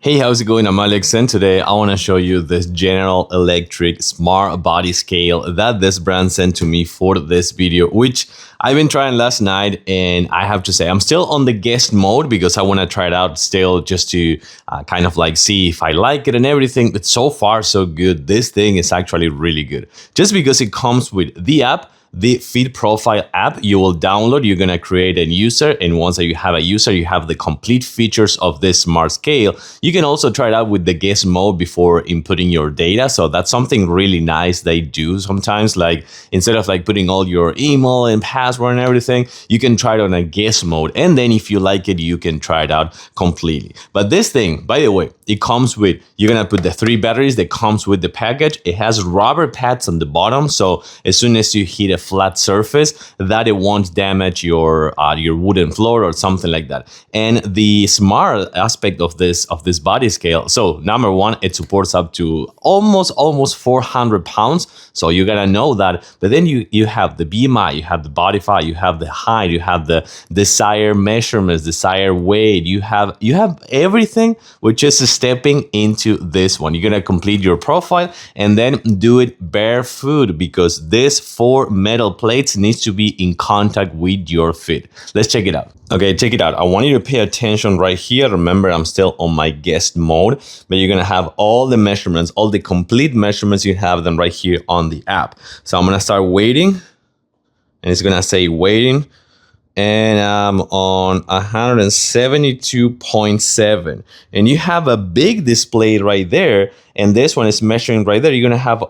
Hey, how's it going? I'm Alex, and today I want to show you this General Electric smart body scale that this brand sent to me for this video, which I've been trying last night, and I have to say I'm still on the guest mode because I want to try it out still just to kind of like see if I like it and everything. But so far, so good. This thing is actually really good just because it comes with the app. The Feed Profile app you will download. You're going to create a user, and once you have a user, you have the complete features of this smart scale. You can also try it out with the guest mode before inputting your data. So that's something really nice they do sometimes. Like instead of like putting all your email and password and everything, you can try it on a guest mode, and then if you like it, you can try it out completely. But this thing, by the way, it comes with, you're gonna put the 3 batteries that comes with the package. It has rubber pads on the bottom, so as soon as you hit a flat surface, that it won't damage your wooden floor or something like that. And the smart aspect of this body scale, so number one, it supports up to almost 400 pounds. So you gotta know that. But then you have the BMI, you have the body fat, you have the height, you have the desired measurements, desired weight. You have everything, which is stepping into this one. You're gonna complete your profile and then do it barefoot because this 4 metal plates needs to be in contact with your feet. Let's check it out. Okay, check it out. I want you to pay attention right here. Remember, I'm still on my guest mode, but you're gonna have all the measurements, all the complete measurements. You have them right here on the app. So I'm gonna start waiting, and it's gonna say waiting. And I'm on 172.7, and you have a big display right there, and this one is measuring right there. You're gonna have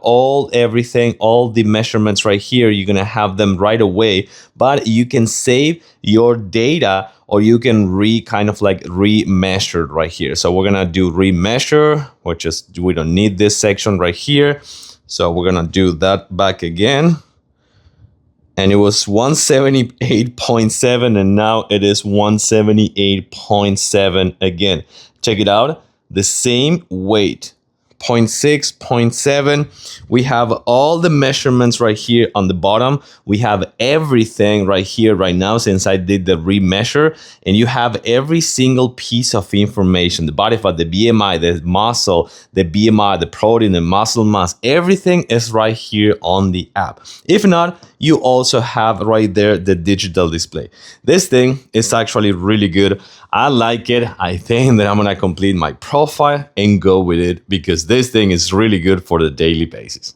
everything, all the measurements right here. You're gonna have them right away, but you can save your data, or you can re-measure right here. So we're gonna do remeasure, which is, we don't need this section right here. So we're gonna do that back again. And it was 178.7, and now it is 178.7 again. Check it out, the same weight, 0.6, 0.7. We have all the measurements right here on the bottom. We have everything right here right now since I did the remeasure, and you have every single piece of information, the body fat, the BMI, the muscle, the BMI, the protein, the muscle mass, everything is right here on the app. If not, you also have right there the digital display. This thing is actually really good. I like it. I think that I'm gonna complete my profile and go with it because this thing is really good for the daily basis.